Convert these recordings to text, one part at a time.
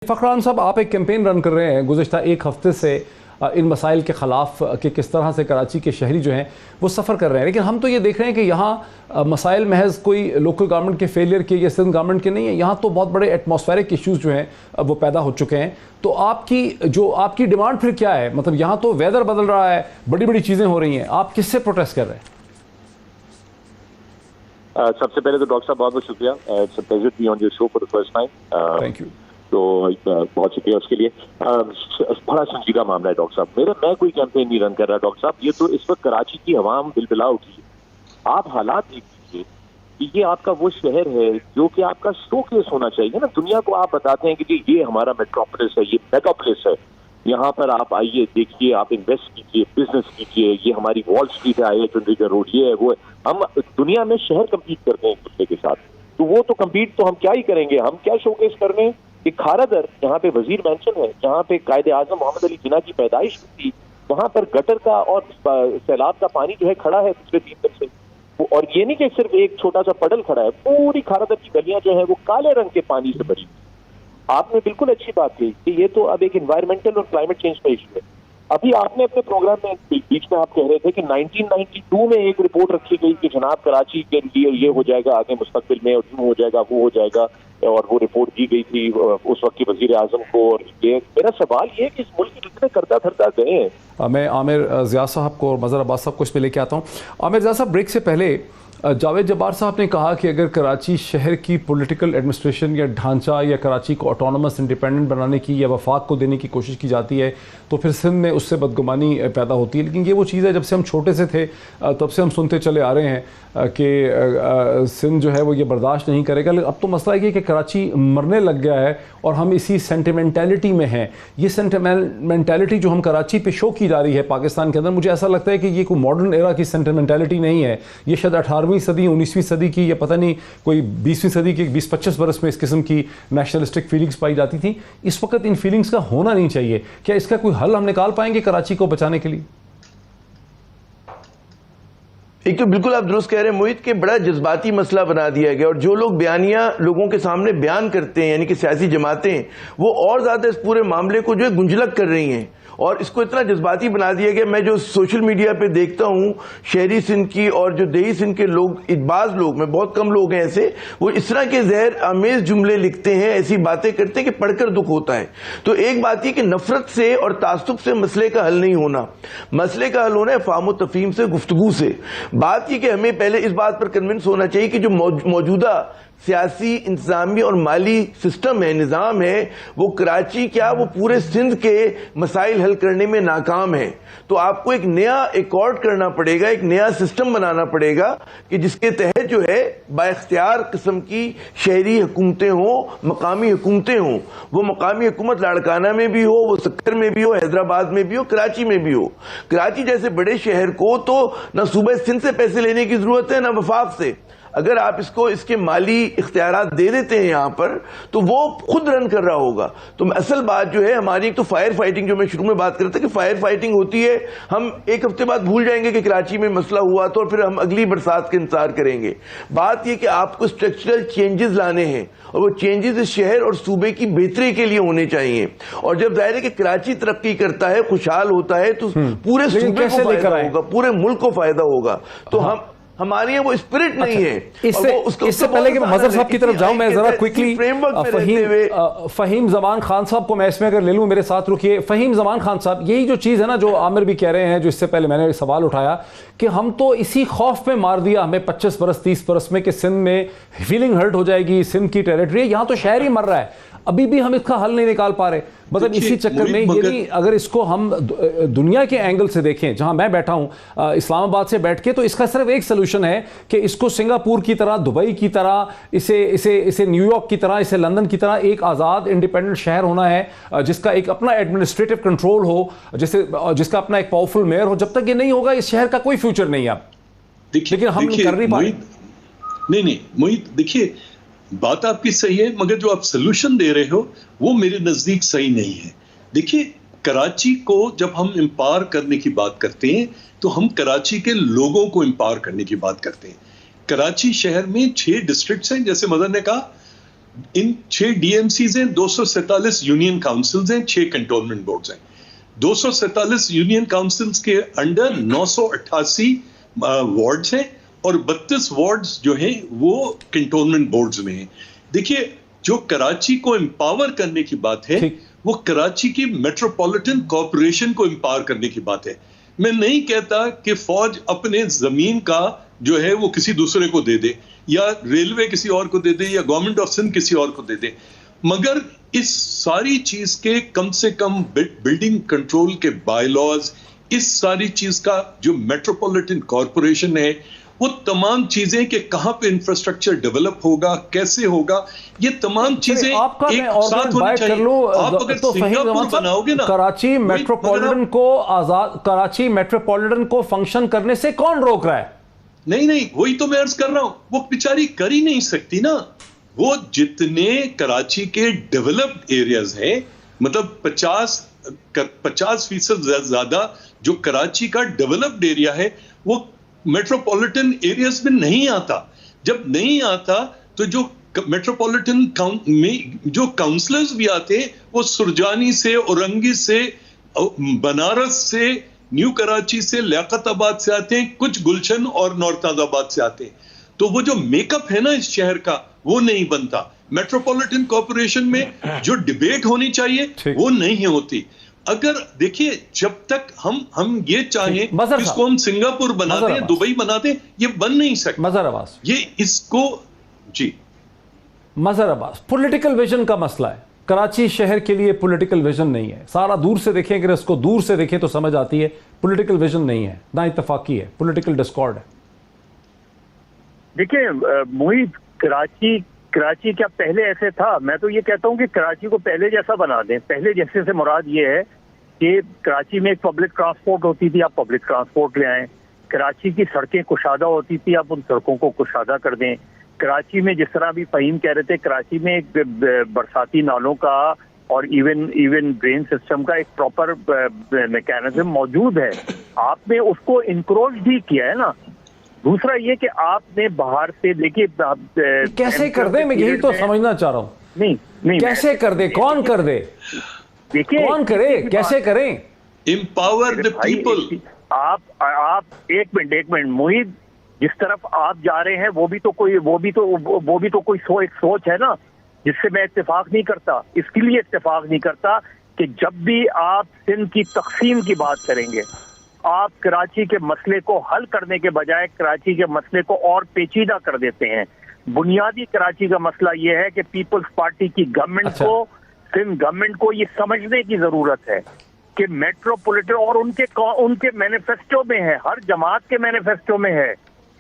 फखरान साहब, आप एक कैंपेन रन कर रहे हैं गुज़िश्ता एक हफ्ते से इन मसाइल के ख़िलाफ़ कि किस तरह से कराची के शहरी जो हैं वो सफ़र कर रहे हैं, लेकिन हम तो ये देख रहे हैं कि यहाँ मसाइल महज कोई लोकल गवर्नमेंट के फेलियर के या सिंध गवर्नमेंट के नहीं है, यहाँ तो बहुत बड़े एटमॉस्फेरिक इश्यूज़ जो हैं वो पैदा हो चुके हैं। तो आपकी डिमांड फिर क्या है? मतलब यहाँ तो वेदर बदल रहा है, बड़ी बड़ी चीज़ें हो रही हैं, आप किससे प्रोटेस्ट कर रहे हैं? सबसे पहले तो डॉक्टर साहब बहुत बहुत शुक्रिया, it's a pleasure to be on your show for the first time. Thank you. तो बहुत शुक्रिया उसके लिए। बड़ा संजीदा मामला है डॉक्टर साहब। मैं कोई कैंपेन नहीं रन कर रहा डॉक्टर साहब, ये तो इस वक्त कराची की आवाम बिलबिला उठी है। आप हालात देख लीजिए कि ये आपका वो शहर है जो कि आपका शोकेस होना चाहिए ना, दुनिया को आप बताते हैं कि ये हमारा मेट्रोपोलिस है, ये मेगापोलिस है, यहाँ पर आप आइए, देखिए, आप इन्वेस्ट कीजिए, बिजनेस कीजिए, ये हमारी वॉल स्ट्रीट है, आई चंडीगढ़ रोड, ये है वो है। हम दुनिया में शहर कम्पीट करते हैं एक दूसरे के साथ, तो वो तो कम्पीट तो हम क्या ही करेंगे, हम क्या शोकेस कर रहे हैं कि खारादर जहाँ पे वजीर मैंशन है, जहाँ पे कायदे आजम मोहम्मद अली जिन्ना की पैदाइश हुई थी, वहाँ पर गटर का और सैलाब का पानी जो है खड़ा है पिछले 3 दिन से। और ये नहीं कि सिर्फ एक छोटा सा पडल खड़ा है, पूरी खारादर की गलियां जो है वो काले रंग के पानी से भरी। आपने बिल्कुल अच्छी बात कही कि ये तो अब एक एनवायरमेंटल और क्लाइमेट चेंज का इशू है। अभी आपने अपने प्रोग्राम में बीच में आप कह रहे थे कि 1992 में एक रिपोर्ट रखी गई कि जनाब कराची के लिए ये हो जाएगा आगे मुस्तकबिल में, और यूं हो जाएगा, वो हो जाएगा, और वो रिपोर्ट दी गई थी उस वक्त के वजीर आजम को। और ये मेरा सवाल ये है कि इस मुल्क के जितने करता धरता गए हैं। मैं आमिर ज़िया साहब को और मज़हर अब्बास साहब को इस पर लेके आता हूँ। आमिर ज़िया साहब, ब्रेक से पहले जावेद जब्बार साहब ने कहा कि अगर कराची शहर की पॉलिटिकल एडमिनिस्ट्रेशन या ढांचा या कराची को ऑटोनमस इंडिपेंडेंट बनाने की या वफाक को देने की कोशिश की जाती है तो फिर सिंध में उससे बदगुमानी पैदा होती है। लेकिन ये वो चीज़ है, जब से हम छोटे से थे तब से हम सुनते चले आ रहे हैं कि सिंध जो है वो ये बर्दाश्त नहीं करेगा। लेकिन अब तो मसला ये कि कराची मरने लग गया है और हम इसी सेंटिमेंटैलिटी में हैं। ये सेंटिमेंटैलिटी जो हम कराची पे शो की जा रही है पाकिस्तान के अंदर, मुझे ऐसा लगता है कि ये कोई मॉडर्न एरा की सेंटिमेंटैलिटी नहीं है। ये शायद 18वीं सदी, 19वीं सदी की, या पता नहीं कोई 20वीं सदी के 20-25 बरस में इस किस्म की नेशनलिस्टिक फीलिंग्स पाई जाती थी। इस वक्त इन फीलिंग्स का होना नहीं चाहिए। क्या इसका कोई हल हम निकाल पाएंगे कराची को बचाने के लिए? एक तो बिल्कुल आप दुरुस्त कह रहे हैं मोहित, के बड़ा जज्बाती मसला बना दिया गया, और जो लोग बयानियां लोगों के सामने बयान करते हैं, यानी कि सियासी जमातें, वो और ज्यादा इस पूरे मामले को जो है गुंजलक कर रही हैं और इसको इतना जज्बाती बना दिया गया। मैं जो सोशल मीडिया पे देखता हूँ शहरी सिंध की और जो देही सिंध के लोग, बाज लोग, में बहुत कम लोग हैं ऐसे, वो इस तरह के जहर आमेज जुमले लिखते हैं, ऐसी बातें करते हैं कि पढ़कर दुख होता है। तो एक बात ये कि नफरत से और तासुब से मसले का हल नहीं होना, मसले का हल होना है फाहम तफहीम से, गुफ्तगू से। बात ये कि हमें पहले इस बात पर कन्विंस होना चाहिए कि जो मौजूदा सियासी, इंतजामी और माली सिस्टम है, निजाम है, वो कराची क्या वो पूरे सिंध के मसाइल हल करने में नाकाम है। तो आपको एक नया एकॉर्ड करना पड़ेगा, एक नया सिस्टम बनाना पड़ेगा कि जिसके तहत जो है बाइख्तियार किस्म की शहरी हुकूमतें हों, मकामी हुकूमतें हों। वो मकामी हुकूमत लाड़काना में भी हो, वो सक्कर में भी हो, हैदराबाद में भी हो, कराची में भी हो। कराची जैसे बड़े शहर को तो न सूबे सिंध से पैसे लेने की जरूरत है, न वफाक से। अगर आप इसको इसके माली इख्तियारात दे देते हैं यहां पर, तो वो खुद रन कर रहा होगा। तो असल बात जो है हमारी, एक तो फायर फाइटिंग, जो मैं शुरू में बात कर रहा था कि फायर फाइटिंग होती है, हम एक हफ्ते बाद भूल जाएंगे कि कराची में मसला हुआ तो, और फिर हम अगली बरसात का इंतजार करेंगे। बात यह कि आपको स्ट्रक्चरल चेंजेस लाने हैं, और वो चेंजेस इस शहर और सूबे की बेहतरी के लिए होने चाहिए। और जब जाहिर है कि कराची तरक्की करता है, खुशहाल होता है, तो पूरे सूबे को फायदा होगा, पूरे मुल्क को फायदा होगा। तो हमारे यहाँ वो स्पिरिट नहीं है। इससे पहले कि मजहर साहब की तरफ जाऊं, मैं जरा क्विकली फहीम जमान खान साहब को मैं इसमें अगर ले लूं, मेरे साथ रुकिए। फहीम जमान खान साहब, यही जो चीज़ है ना जो आमिर भी कह रहे हैं, जो इससे पहले मैंने सवाल उठाया कि हम तो इसी खौफ में मार दिया हमें 25 बरस 30 बरस में कि सिंध में फीलिंग हर्ट हो जाएगी, सिंध की टेरिटरी है, यहाँ तो शहर ही मर रहा है, अभी भी हम इसका हल नहीं निकाल पा रहे। मतलब इसी चक्कर में ये नहीं, अगर इसको हम दुनिया के एंगल से देखें, जहां मैं बैठा हूं इस्लामाबाद से बैठ के, तो इसका सिर्फ एक सोल्यूशन है कि इसको सिंगापुर की तरह, दुबई की तरह, इसे न्यूयॉर्क की तरह, इसे लंदन की तरह एक आज़ाद इंडिपेंडेंट शहर होना है जिसका एक अपना एडमिनिस्ट्रेटिव कंट्रोल हो, जिसका अपना एक पावरफुल मेयर हो। जब तक ये नहीं होगा इस शहर का कोई फ्यूचर नहीं है। लेकिन हम कर नहीं पा रहे। नहीं मोहित, देखिए बात आपकी सही है, मगर जो आप सलूशन दे रहे हो वो मेरे नजदीक सही नहीं है। देखिए, कराची को जब हम एम्पावर करने की बात करते हैं तो हम कराची के लोगों को एम्पावर करने की बात करते हैं। कराची शहर में 6 डिस्ट्रिक्ट्स हैं, जैसे मदन ने कहा, ان 6 DMCs ہیں, 247 یونین کاؤنسلز ہیں, 6 کنٹونمنٹ بورڈز ہیں. 247 یونین کاؤنسلز کے انڈر 988 وارڈز ہیں اور 32 وارڈز جو ہیں وہ کنٹونمنٹ بورڈز میں ہیں. دیکھیے جو کراچی کو امپاور کرنے کی بات ہے وہ کراچی کی میٹروپولیٹن کارپوریشن کو امپاور کرنے کی بات ہے. میں نہیں کہتا کہ فوج اپنے زمین کا جو ہے وہ کسی دوسرے کو دے دے یا ریلوے کسی اور کو دے دے یا گورنمنٹ آف سندھ کسی اور کو دے دے, مگر اس ساری چیز کے کم سے کم بلڈنگ کنٹرول کے بائی لاز, اس ساری چیز کا جو میٹروپولیٹن کارپوریشن ہے, وہ تمام چیزیں کہ کہاں پہ انفراسٹرکچر ڈیولپ ہوگا, کیسے ہوگا, یہ تمام چیزیں ایک ساتھ ہونی چاہیے. آپ اگر سنگاپور بناؤ گے نا, کراچی میٹروپولیٹن کو آزاد, کراچی میٹروپولیٹن کو فنکشن کرنے سے کون روک رہا ہے؟ نہیں, وہی تو میں عرض کر رہا ہوں, وہ بیچاری کر ہی نہیں سکتی نا. وہ جتنے کراچی کے ڈیولپڈ ایریاز ہیں, مطلب 50% زیادہ جو کراچی کا ڈیولپڈ ایریا ہے وہ میٹروپولیٹن ایریاز میں نہیں آتا. جب نہیں آتا تو جو میٹروپولیٹن میں جو کاؤنسلرز بھی آتے ہیں وہ سرجانی سے, اورنگی سے, بنارس سے, نیو کراچی سے, لیاقت آباد سے آتے ہیں, کچھ گلشن اور نورتاز آباد سے آتے ہیں. تو وہ جو میک اپ ہے نا اس شہر کا وہ نہیں بنتا. میٹروپولیٹن کارپوریشن میں جو ڈیبیٹ ہونی چاہیے وہ نہیں ہوتی. اگر دیکھیے جب تک ہم یہ چاہیں اس کو ہم سنگاپور بنا دیں, دبئی بنا دیں, یہ بن نہیں سکتا. مظہر عباس, یہ اس کو جی مظہر عباس, پولیٹیکل ویژن کا مسئلہ ہے. کراچی شہر کے لیے پولیٹیکل ویژن نہیں ہے. سارا دور سے دیکھیں, اگر اس کو دور سے دیکھیں تو سمجھ آتی ہے پولیٹیکل ویژن نہیں ہے, نہ اتفاقی ہے, پولیٹیکل ڈسکارڈ ہے. دیکھیں محیط, کراچی کیا پہلے ایسے تھا؟ میں تو یہ کہتا ہوں کہ کراچی کو پہلے جیسا بنا دیں. پہلے جیسے سے مراد یہ ہے کہ کراچی میں ایک پبلک ٹرانسپورٹ ہوتی تھی, آپ پبلک ٹرانسپورٹ لے آئیں. کراچی کی سڑکیں کشادہ ہوتی تھی, آپ ان سڑکوں کو کشادہ کر دیں. کراچی میں جس طرح بھی فہیم کہہ رہے تھے, کراچی میں ایک برساتی نالوں کا اور ایون ڈرین سسٹم کا ایک پراپر میکینزم موجود ہے. آپ نے اس کو انکروچ بھی کیا ہے نا. دوسرا یہ کہ آپ نے باہر سے دیکھیے کیسے کر دیں, میں یہی تو سمجھنا چاہ رہا ہوں. نہیں کیسے کر دے, کون کر دے, کون کرے, کیسے کریں؟ Empower the people. آپ ایک منٹ محیط, جس طرف آپ جا رہے ہیں وہ بھی تو کوئی سوچ ہے نا جس سے میں اتفاق نہیں کرتا. اس کے لیے اتفاق نہیں کرتا کہ جب بھی آپ سندھ کی تقسیم کی بات کریں گے, آپ کراچی کے مسئلے کو حل کرنے کے بجائے کراچی کے مسئلے کو اور پیچیدہ کر دیتے ہیں. بنیادی کراچی کا مسئلہ یہ ہے کہ پیپلز پارٹی کی گورنمنٹ کو, سندھ گورنمنٹ کو یہ سمجھنے کی ضرورت ہے کہ میٹروپولیٹن, اور ان کے مینیفیسٹو میں ہے, ہر جماعت کے مینیفیسٹو میں ہے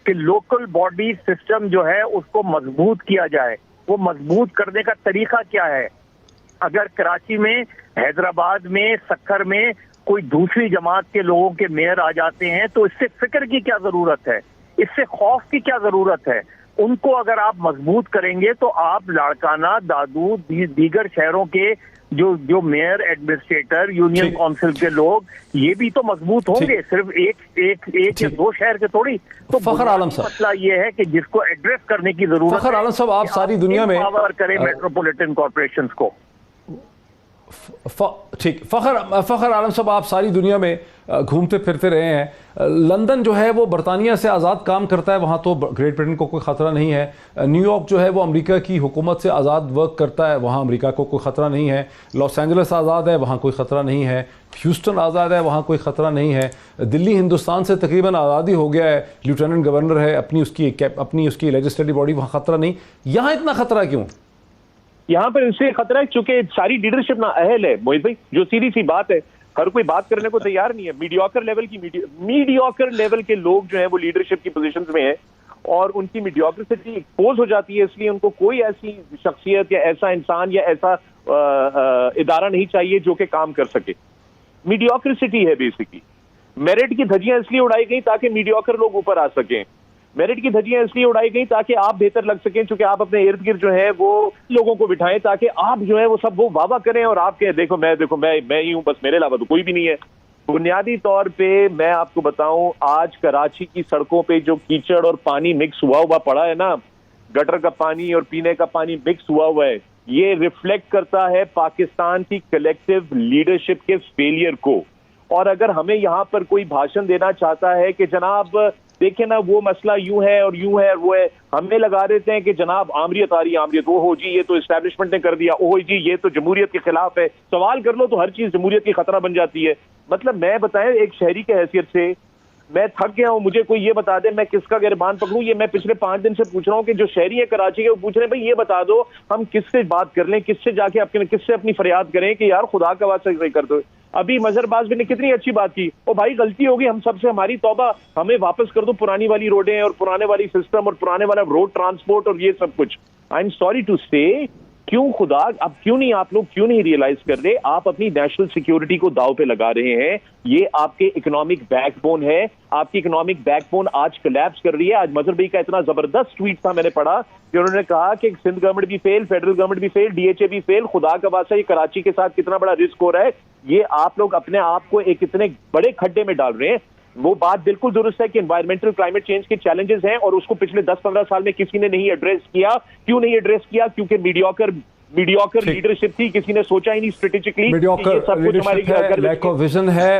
کہ لوکل باڈی سسٹم جو ہے اس کو مضبوط کیا جائے. وہ مضبوط کرنے کا طریقہ کیا ہے؟ اگر کراچی میں, حیدرآباد میں, سکھر میں کوئی دوسری جماعت کے لوگوں کے میئر آ جاتے ہیں تو اس سے فکر کی کیا ضرورت ہے, اس سے خوف کی کیا ضرورت ہے؟ ان کو اگر آپ مضبوط کریں گے تو آپ لاڑکانہ, دادو, دیگر شہروں کے جو میئر, ایڈمنسٹریٹر, یونین کونسل کے لوگ, یہ بھی تو مضبوط ہوں گے, صرف ایک یا دو شہر کے تھوڑی. تو فخر عالم صاحب, مسئلہ یہ ہے کہ جس کو ایڈریس کرنے کی ضرورت ہے. فخر عالم صاحب, آپ ساری دنیا میں پاور کریں میٹروپولیٹن کارپوریشنز کو. ٹھیک, فخر عالم صاحب, آپ ساری دنیا میں گھومتے پھرتے رہے ہیں. لندن جو ہے وہ برطانیہ سے آزاد کام کرتا ہے, وہاں تو گریٹ برٹن کو کوئی خطرہ نہیں ہے. نیو یارک جو ہے وہ امریکہ کی حکومت سے آزاد ورک کرتا ہے, وہاں امریکہ کو کوئی خطرہ نہیں ہے. لاس اینجلس آزاد ہے, وہاں کوئی خطرہ نہیں ہے. ہیوسٹن آزاد ہے, وہاں کوئی خطرہ نہیں ہے. دلی ہندوستان سے تقریباً آزادی ہو گیا ہے, لیفٹیننٹ گورنر ہے, اپنی اس کی لیجسلیٹو باڈی, وہاں خطرہ نہیں. یہاں اتنا خطرہ کیوں؟ یہاں پر اس سے خطرہ ہے چونکہ ساری لیڈرشپ نہ اہل ہے محیط بھائی. جو سیدھی سی بات ہے, ہر کوئی بات کرنے کو تیار نہیں ہے. میڈیوکر لیول کے لوگ جو ہیں وہ لیڈرشپ کی پوزیشنز میں ہیں اور ان کی میڈیوکریسی ایکسپوز ہو جاتی ہے, اس لیے ان کو کوئی ایسی شخصیت یا ایسا انسان یا ایسا ادارہ نہیں چاہیے جو کہ کام کر سکے. میڈیوکریسی ہے بیسکلی. میرٹ کی دھجیاں اس لیے اڑائی گئی تاکہ میڈیوکر لوگ اوپر آ سکیں. میرٹ کی دھجیاں اس لیے اڑائی گئی تاکہ آپ بہتر لگ سکیں, چونکہ آپ اپنے ارد گرد جو ہے وہ لوگوں کو بٹھائیں تاکہ آپ جو ہے وہ سب وہ واہ واہ کریں اور آپ کہیں دیکھو میں ہی ہوں, بس میرے علاوہ تو کوئی بھی نہیں ہے. بنیادی طور پہ میں آپ کو بتاؤں, آج کراچی کی سڑکوں پہ جو کیچڑ اور پانی مکس ہوا پڑا ہے نا, गटर का पानी और पीने का पानी मिक्स हुआ है, ये रिफ्लेक्ट करता है पाकिस्तान की कलेक्टिव लीडरशिप के फेलियर को। और अगर हमें यहाँ पर कोई भाषण देना चाहता है कि जनाब देखें ना वो मसला यूं है और यूं है और वो है, हमें लगा देते हैं कि जनाब आमरीत आ रही है, आमरीत, ओ हो जी ये तो एस्टैब्लिशमेंट ने कर दिया, ओ जी ये तो जमहूरियत के खिलाफ है, सवाल कर लो तो हर चीज जमहूरियत की खतरा बन जाती है। मतलब मैं बताएं एक शहरी के हैसियत से मैं थक गया हूं, मुझे कोई ये बता दे मैं किसका गिरबान पकड़ूं। ये मैं पिछले 5 दिन से पूछ रहा हूं कि जो शहरी है कराची के, वो पूछ रहे हैं भाई ये बता दो हम किससे बात कर लें, किससे जाके आपके किससे अपनी फरियाद करें कि यार खुदा का वास्ता कर दो। अभी मजहरबाज भी ने कितनी अच्छी बात की, ओ भाई गलती होगी हम सबसे, हमारी तौबा, हमें वापस कर दो पुरानी वाली रोडें और पुराने वाली सिस्टम और पुराने वाला रोड ट्रांसपोर्ट और ये सब कुछ। आई एम सॉरी टू से, क्यों खुदा अब क्यों नहीं आप लोग क्यों नहीं रियलाइज कर रहे, आप अपनी नेशनल सिक्योरिटी को दांव पे लगा रहे हैं। ये आपके इकोनॉमिक बैकबोन है, आपकी इकोनॉमिक बैकबोन आज कोलैप्स कर रही है। आज मजहर भाई का इतना जबरदस्त ट्वीट था, मैंने पढ़ा कि उन्होंने कहा कि सिंध गवर्नमेंट भी फेल, फेडरल गवर्नमेंट भी फेल, डीएचए भी फेल, खुदा का वास्ता ये कराची के साथ कितना बड़ा रिस्क हो रहा है। ये आप लोग अपने आप को एक इतने बड़े खड्डे में डाल रहे हैं। वो बात बिल्कुल दुरुस्त है कि एनवायरमेंटल क्लाइमेट चेंज के चैलेंजेस हैं और उसको पिछले 10-15 साल में किसी ने नहीं एड्रेस किया। क्यों नहीं एड्रेस किया? क्योंकि मीडियोकर लीडरशिप थी, किसी ने सोचा ही नहीं स्ट्रेटेजिकली, मीडियोकर लीडरशिप है, लैक ऑफ विजन है।